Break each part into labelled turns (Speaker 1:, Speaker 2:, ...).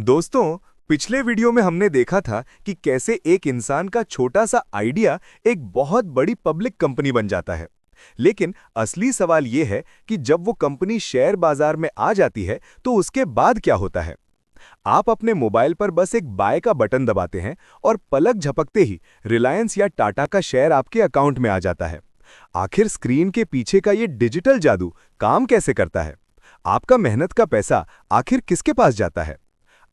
Speaker 1: दोस्तों, पिछले वीडियो में हमने देखा था कि कैसे एक इंसान का छोटा सा आइडिया एक बहुत बड़ी पब्लिक कंपनी बन जाता है। लेकिन असली सवाल यह है कि जब वो कंपनी शेयर बाजार में आ जाती है तो उसके बाद क्या होता है। आप अपने मोबाइल पर बस एक बाय का बटन दबाते हैं और पलक झपकते ही रिलायंस या टाटा का शेयर आपके अकाउंट में आ जाता है। आखिर स्क्रीन के पीछे का ये डिजिटल जादू काम कैसे करता है? आपका मेहनत का पैसा आखिर किसके पास जाता है?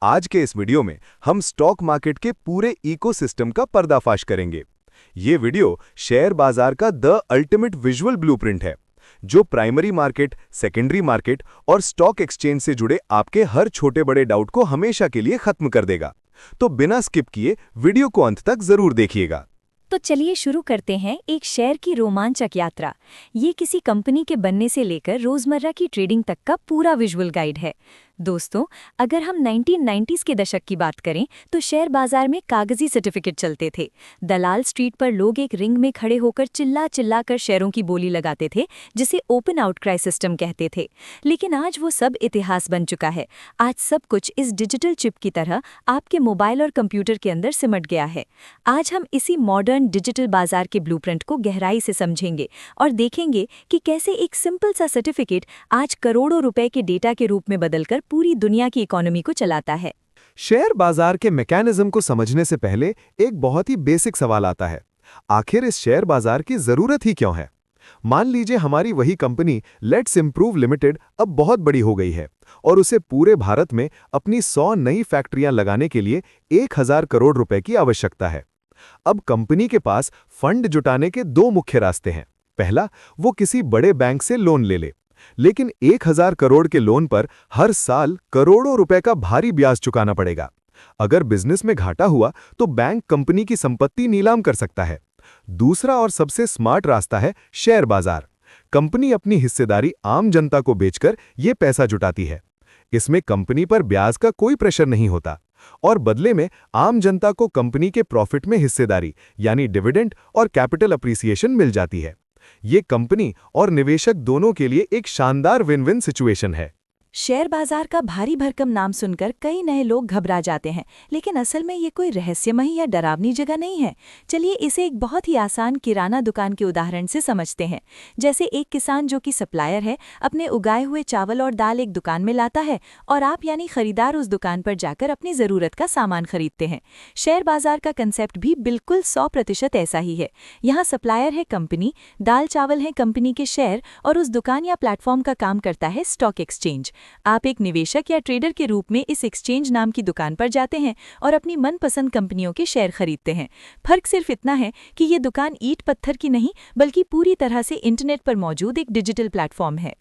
Speaker 1: आज के इस वीडियो में हम स्टॉक मार्केट के पूरे इकोसिस्टम का पर्दाफाश करेंगे। ये वीडियो शेयर बाजार का द अल्टीमेट विजुअल ब्लूप्रिंट है, जो प्राइमरी मार्केट, सेकेंडरी मार्केट और स्टॉक एक्सचेंज से जुड़े आपके हर छोटे बड़े डाउट को हमेशा के लिए खत्म कर देगा। तो बिना स्किप किए वीडियो को अंत तक जरूर देखिएगा।
Speaker 2: तो चलिए शुरू करते हैं एक शेयर की रोमांचक यात्रा। ये किसी कंपनी के बनने से लेकर रोजमर्रा की ट्रेडिंग तक का पूरा विजुअल गाइड है। दोस्तों, अगर हम 1990s के दशक की बात करें तो शेयर बाजार में कागजी सर्टिफिकेट चलते थे। दलाल स्ट्रीट पर लोग एक रिंग में खड़े होकर चिल्ला चिल्ला कर शेयरों की बोली लगाते थे, जिसे ओपन आउटक्राई सिस्टम कहते थे। लेकिन आज वो सब इतिहास बन चुका है। आज सब कुछ इस डिजिटल चिप की तरह आपके मोबाइल और कंप्यूटर के अंदर सिमट गया है। आज हम इसी मॉडर्न डिजिटल बाजार के ब्लूप्रिंट को गहराई से समझेंगे और देखेंगे कि कैसे एक सिंपल सा सर्टिफिकेट आज करोड़ों रुपए के डेटा के रूप में बदलकर पूरी दुनिया की इकोनॉमी को चलाता है।
Speaker 3: शेयर बाजार के मैकेनिज्म को समझने से पहले एक बहुत ही बेसिक सवाल आता है। आखिर इस शेयर बाजार की जरूरत ही क्यों है? मान लीजिए हमारी वही कंपनी लेट्स इंप्रूव लिमिटेड अब बहुत बड़ी हो गई है और उसे पूरे भारत में अपनी 100 नई फैक्ट्रियां लगाने के लिए 1000 करोड़ रुपए की आवश्यकता है। अब कंपनी के पास फंड जुटाने के दो मुख्य रास्ते हैं। पहला, वो किसी बड़े बैंक से लोन ले, लेकिन 1000 करोड़ के लोन पर हर साल करोड़ों रुपए का भारी ब्याज चुकाना पड़ेगा। अगर बिजनेस में घाटा हुआ तो बैंक कंपनी की संपत्ति नीलाम कर सकता है। दूसरा और सबसे स्मार्ट रास्ता है शेयर बाजार। कंपनी अपनी हिस्सेदारी आम जनता को बेचकर यह पैसा जुटाती है। इसमें कंपनी पर ब्याज का कोई प्रेशर नहीं होता और बदले में आम जनता को कंपनी के प्रॉफिट में हिस्सेदारी यानी डिविडेंड और कैपिटल अप्रिसिएशन मिल जाती है। ये कंपनी और निवेशक दोनों के लिए एक शानदार विन विन सिचुएशन है।
Speaker 2: शेयर बाजार का भारी भरकम नाम सुनकर कई नए लोग घबरा जाते हैं, लेकिन असल में ये कोई रहस्यमयी या डरावनी जगह नहीं है। चलिए इसे एक बहुत ही आसान किराना दुकान के उदाहरण से समझते हैं। जैसे एक किसान जो कि सप्लायर है, अपने उगाए हुए चावल और दाल एक दुकान में लाता है और आप यानी खरीदार उस दुकान पर जाकर अपनी ज़रूरत का सामान खरीदते हैं। शेयर बाजार का कंसेप्ट भी बिल्कुल 100% ऐसा ही है। यहाँ सप्लायर है कंपनी, दाल चावल है कंपनी के शेयर और उस दुकान या प्लेटफॉर्म का काम करता है स्टॉक एक्सचेंज। आप एक निवेशक या ट्रेडर के रूप में इस एक्सचेंज नाम की दुकान पर जाते हैं और अपनी मनपसंद कंपनियों के शेयर खरीदते हैं। फर्क सिर्फ इतना है कि ये दुकान ईंट पत्थर की नहीं, बल्कि पूरी तरह से इंटरनेट पर मौजूद एक डिजिटल प्लेटफॉर्म है।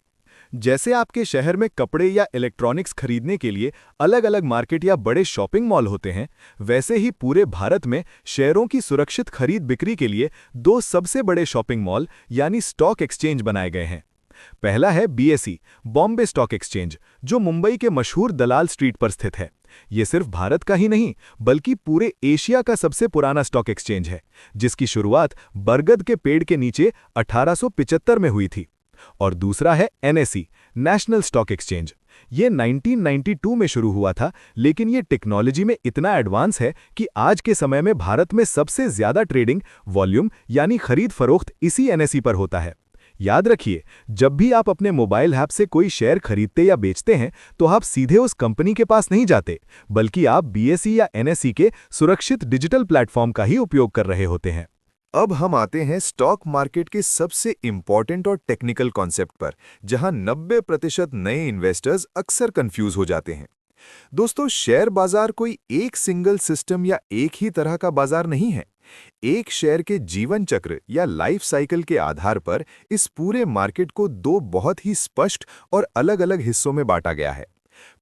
Speaker 1: जैसे आपके शहर में कपड़े या इलेक्ट्रॉनिक्स खरीदने के लिए अलग अलग मार्केट या बड़े शॉपिंग मॉल होते हैं, वैसे ही पूरे भारत में शेयरों की सुरक्षित खरीद बिक्री के लिए दो सबसे बड़े शॉपिंग मॉल यानी स्टॉक एक्सचेंज बनाए गए हैं। पहला है बीएसई, बॉम्बे स्टॉक एक्सचेंज, जो मुंबई के मशहूर दलाल स्ट्रीट पर स्थित है। ये सिर्फ भारत का ही नहीं, बल्कि पूरे एशिया का सबसे पुराना स्टॉक एक्सचेंज है, जिसकी शुरुआत बरगद के पेड़ के नीचे 1875 में हुई थी। और दूसरा है एनएसई, नेशनल स्टॉक एक्सचेंज। ये 1992 में शुरू हुआ था, लेकिन ये टेक्नोलॉजी में इतना एडवांस है कि आज के समय में भारत में सबसे ज्यादा ट्रेडिंग वॉल्यूम यानी खरीद फरोख्त इसी एनएसई पर होता है। याद रखिए, जब भी आप अपने मोबाइल ऐप से कोई शेयर खरीदते या बेचते हैं तो आप सीधे उस कंपनी के पास नहीं जाते, बल्कि आप बीएसई या एनएसई के सुरक्षित डिजिटल प्लेटफॉर्म का ही उपयोग कर रहे होते हैं।
Speaker 3: अब हम आते हैं स्टॉक मार्केट के सबसे इंपॉर्टेंट और टेक्निकल कॉन्सेप्ट पर, जहां 90% नए इन्वेस्टर्स अक्सर कंफ्यूज हो जाते हैं। दोस्तों, शेयर बाजार कोई एक सिंगल सिस्टम या एक ही तरह का बाजार नहीं है। एक शेयर के जीवन चक्र या लाइफ साइकिल के आधार पर इस पूरे मार्केट को दो बहुत ही स्पष्ट और अलग-अलग हिस्सों में बांटा गया है।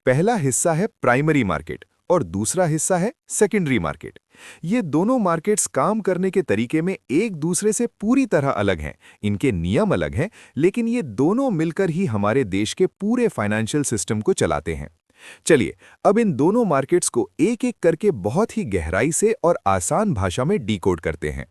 Speaker 3: पहला हिस्सा है प्राइमरी मार्केट और दूसरा हिस्सा है सेकेंडरी मार्केट। ये दोनों मार्केट्स काम करने के तरीके में एक दूसरे से पूरी तरह अलग हैं। इनके नियम अलग हैं, लेकिन ये दोनों मिलकर ही हमारे देश के पूरे फाइनेंशियल सिस्टम को चलाते हैं। चलिए अब इन दोनों मार्केट्स को एक एक करके बहुत ही गहराई से और आसान भाषा में डिकोड करते हैं।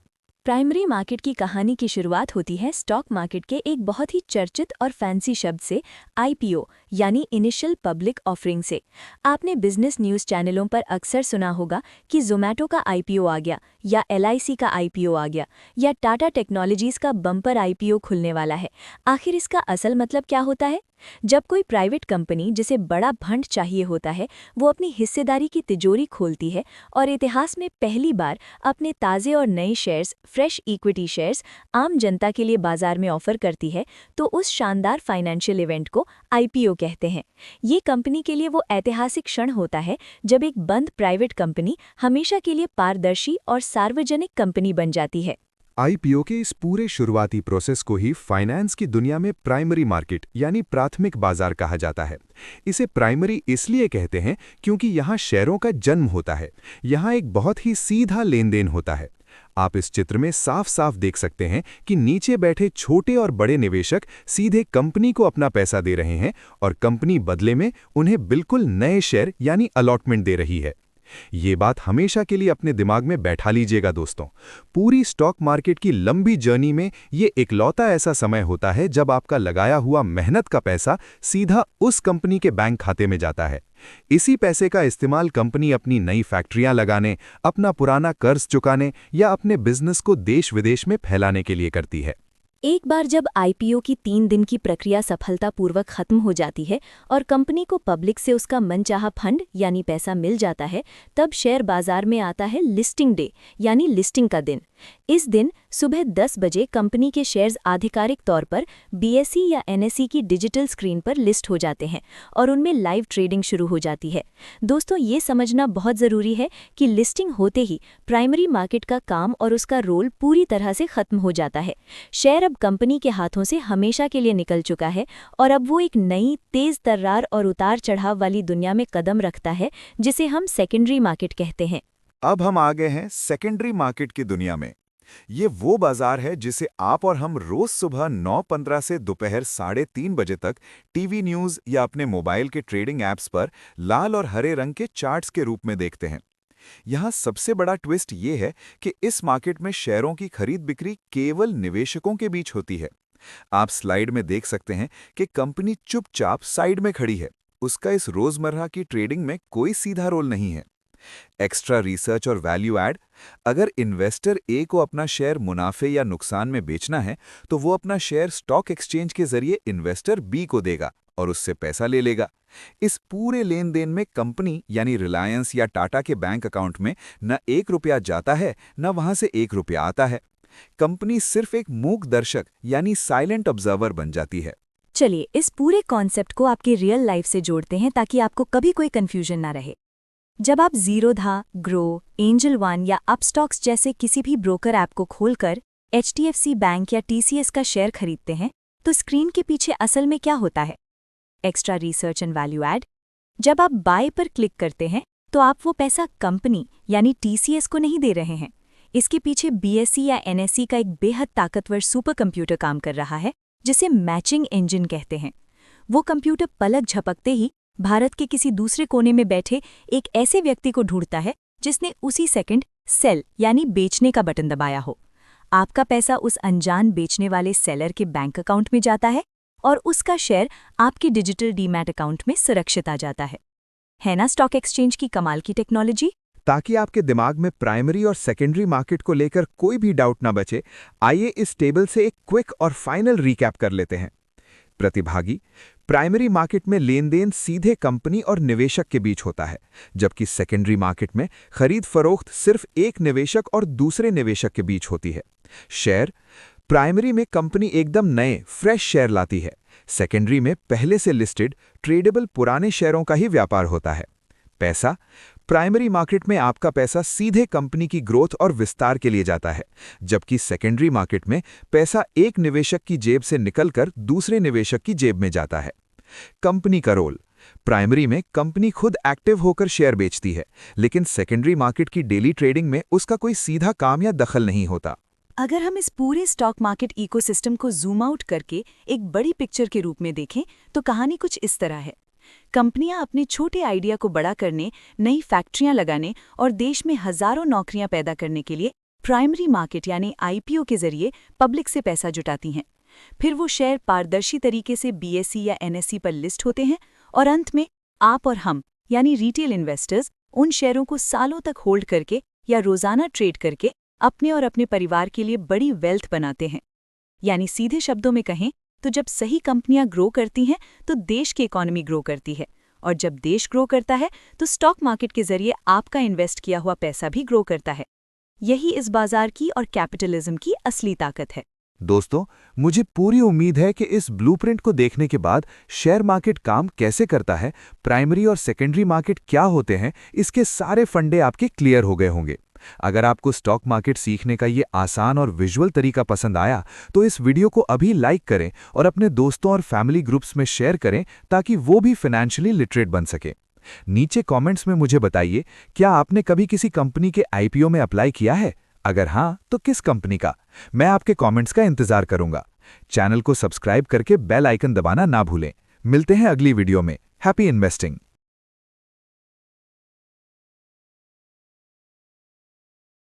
Speaker 2: प्राइमरी मार्केट की कहानी की शुरुआत होती है स्टॉक मार्केट के एक बहुत ही चर्चित और फैंसी शब्द से, आईपीओ यानी इनिशियल पब्लिक ऑफरिंग से। आपने बिजनेस न्यूज़ चैनलों पर अक्सर सुना होगा कि ज़ोमैटो का आईपीओ आ गया, या एलआईसी का आईपीओ आ गया, या टाटा टेक्नोलॉजीज का बम्पर आईपीओ खुलने वाला है। आखिर इसका असल मतलब क्या होता है? जब कोई प्राइवेट कंपनी जिसे बड़ा फंड चाहिए होता है, वो अपनी हिस्सेदारी की तिजोरी खोलती है और इतिहास में पहली बार अपने ताज़े और नए शेयर्स, फ्रेश इक्विटी शेयर्स, आम जनता के लिए बाजार में ऑफर करती है, तो उस शानदार फाइनेंशियल इवेंट को आईपीओ कहते हैं। ये कंपनी के लिए वो ऐतिहासिक क्षण होता है जब एक बंद प्राइवेट कंपनी हमेशा के लिए पारदर्शी और सार्वजनिक कंपनी बन जाती है।
Speaker 3: आईपीओ के इस पूरे शुरुआती प्रोसेस को ही फाइनेंस की दुनिया में प्राइमरी मार्केट यानी प्राथमिक बाजार कहा जाता है। इसे प्राइमरी इसलिए कहते हैं क्योंकि यहाँ शेयरों का जन्म होता है। यहाँ एक बहुत ही सीधा लेन देन होता है। आप इस चित्र में साफ साफ देख सकते हैं कि नीचे बैठे छोटे और बड़े निवेशक सीधे कंपनी को अपना पैसा दे रहे हैं और कंपनी बदले में उन्हें बिल्कुल नए शेयर यानी अलॉटमेंट दे रही है। ये बात हमेशा के लिए अपने दिमाग में बैठा लीजिएगा दोस्तों। पूरी स्टॉक मार्केट की लंबी जर्नी में ये इकलौता ऐसा समय होता है जब आपका लगाया हुआ मेहनत का पैसा सीधा उस कंपनी के बैंक खाते में जाता है। इसी पैसे का इस्तेमाल कंपनी अपनी नई फैक्ट्रियां लगाने, अपना पुराना कर्ज चुकाने या अपने बिजनेस को देश विदेश में फैलाने के लिए करती है।
Speaker 2: एक बार जब आईपीओ की 3 दिन की प्रक्रिया सफलतापूर्वक खत्म हो जाती है और कंपनी को पब्लिक से उसका मनचाहा फंड यानी पैसा मिल जाता है, तब शेयर बाजार में आता है लिस्टिंग डे यानी लिस्टिंग का दिन। इस दिन सुबह 10 बजे कंपनी के शेयर्स आधिकारिक तौर पर बीएसई या एनएसई की डिजिटल स्क्रीन पर लिस्ट हो जाते हैं और उनमें लाइव ट्रेडिंग शुरू हो जाती है। दोस्तों, ये समझना बहुत ज़रूरी है कि लिस्टिंग होते ही प्राइमरी मार्केट का काम और उसका रोल पूरी तरह से खत्म हो जाता है। शेयर अब कंपनी के हाथों से हमेशा के लिए निकल चुका है और अब वो एक नई, तेज तर्रार और उतार चढ़ाव वाली दुनिया में कदम रखता है, जिसे हम सेकेंडरी मार्केट कहते हैं।
Speaker 1: अब हम आ गए हैं सेकेंडरी मार्केट की दुनिया में। ये वो बाजार है जिसे आप और हम रोज सुबह 9:15 से दोपहर 3:30 बजे तक टीवी न्यूज़ या अपने मोबाइल के ट्रेडिंग ऐप्स पर लाल और हरे रंग के चार्ट्स के रूप में देखते हैं। यहाँ सबसे बड़ा ट्विस्ट ये है कि इस मार्केट में शेयरों की खरीद बिक्री केवल निवेशकों के बीच होती है। आप स्लाइड में देख सकते हैं कि कंपनी चुपचाप साइड में खड़ी है। उसका इस रोजमर्रा की ट्रेडिंग में कोई सीधा रोल नहीं है। एक्स्ट्रा रिसर्च और वैल्यू ऐड, अगर इन्वेस्टर ए को अपना शेयर मुनाफे या नुकसान में बेचना है, तो वो अपना शेयर स्टॉक एक्सचेंज के जरिए इन्वेस्टर बी को देगा और उससे पैसा ले लेगा। इस पूरे लेन देन में कंपनी यानी रिलायंस या टाटा के बैंक अकाउंट में न 1 रुपया जाता है, न वहां से 1 रुपया आता है। कंपनी सिर्फ एक मूक दर्शक यानी साइलेंट ऑब्जर्वर बन जाती है।
Speaker 2: चलिए इस पूरे कॉन्सेप्ट को आपकी रियल लाइफ से जोड़ते हैं ताकि आपको कभी कोई कंफ्यूजन ना रहे। जब आप ज़ीरोधा, ग्रो, एंजल वन या अपस्टॉक्स जैसे किसी भी ब्रोकर ऐप को खोलकर HDFC बैंक या TCS का शेयर खरीदते हैं, तो स्क्रीन के पीछे असल में क्या होता है? Extra research and value add. जब आप बाय पर क्लिक करते हैं, तो आप वो पैसा कंपनी यानी TCS को नहीं दे रहे हैं। इसके पीछे BSE या NSE का एक बेहद ताकतवर सुपर कंप्यूटर काम कर रहा है, जिसे मैचिंग इंजन कहते हैं। वो कंप्यूटर पलक झपकते ही भारत के किसी दूसरे कोने में बैठे एक ऐसे व्यक्ति को ढूंढता है जिसने उसी सेकंड सेल यानी बेचने का बटन दबाया हो। आपका पैसा उस अनजान बेचने वाले सेलर के बैंक अकाउंट में जाता है और उसका शेयर आपके डिजिटल डीमैट अकाउंट में सुरक्षित आ जाता है ना स्टॉक एक्सचेंज की कमाल की टेक्नोलॉजी?
Speaker 3: ताकि आपके दिमाग में प्राइमरी और सेकेंडरी मार्केट को लेकर कोई भी डाउट ना बचे, आइए इस टेबल से एक क्विक और फाइनल रिकैप कर लेते हैं। प्रतिभागी, प्राइमरी मार्केट में लेन देन सीधे कंपनी और निवेशक के बीच होता है, जबकि सेकेंडरी मार्केट में खरीद फरोख्त सिर्फ एक निवेशक और दूसरे निवेशक के बीच होती है। शेयर, प्राइमरी में कंपनी एकदम नए फ्रेश शेयर लाती है। सेकेंडरी में पहले से लिस्टेड ट्रेडेबल पुराने शेयरों का ही व्यापार होता है। पैसा, प्राइमरी मार्केट में आपका पैसा सीधे कंपनी की ग्रोथ और विस्तार के लिए जाता है, जबकि सेकेंडरी मार्केट में पैसा एक निवेशक की जेब से निकलकर दूसरे निवेशक की जेब में जाता है। कंपनी का रोल, प्राइमरी में कंपनी खुद एक्टिव होकर शेयर बेचती है, लेकिन सेकेंडरी मार्केट की डेली ट्रेडिंग में उसका कोई सीधा काम या दखल नहीं होता।
Speaker 2: अगर हम इस पूरे स्टॉक मार्केट इकोसिस्टम को जूम आउट करके एक बड़ी पिक्चर के रूप में देखें, तो कहानी कुछ इस तरह है। कंपनियां अपने छोटे आइडिया को बड़ा करने, नई फैक्ट्रियां लगाने और देश में हजारों नौकरियां पैदा करने के लिए प्राइमरी मार्केट यानी आईपीओ के जरिए पब्लिक से पैसा जुटाती हैं। फिर वो शेयर पारदर्शी तरीके से बीएसई या एनएसई पर लिस्ट होते हैं और अंत में आप और हम यानी रिटेल इन्वेस्टर्स उन शेयरों को सालों तक होल्ड करके या रोजाना ट्रेड करके अपने और अपने परिवार के लिए बड़ी वेल्थ बनाते हैं। यानी सीधे शब्दों में कहें तो जब सही कंपनियां ग्रो करती हैं तो देश की इकोनॉमी ग्रो करती है, और जब देश ग्रो करता है तो स्टॉक मार्केट के जरिए आपका इन्वेस्ट किया हुआ पैसा भी ग्रो करता है। यही इस बाजार की और कैपिटलिज्म की असली ताकत है।
Speaker 1: दोस्तों, मुझे पूरी उम्मीद है कि इस ब्लूप्रिंट को देखने के बाद शेयर मार्केट काम कैसे करता है, प्राइमरी और सेकेंडरी मार्केट क्या होते हैं, इसके सारे फंडे आपके क्लियर हो गए होंगे। अगर आपको स्टॉक मार्केट सीखने का ये आसान और विजुअल तरीका पसंद आया तो इस वीडियो को अभी लाइक करें और अपने दोस्तों और फैमिली ग्रुप्स में शेयर करें ताकि वो भी फाइनेंशियली लिटरेट बन सके। नीचे कमेंट्स में मुझे बताइए, क्या आपने कभी किसी कंपनी के आईपीओ में अप्लाई किया है? अगर हाँ, तो किस कंपनी का? मैं आपके कमेंट्स का इंतजार करूंगा। चैनल को सब्सक्राइब करके बेल आइकन दबाना ना भूलें। मिलते हैं अगली वीडियो में। Happy investing.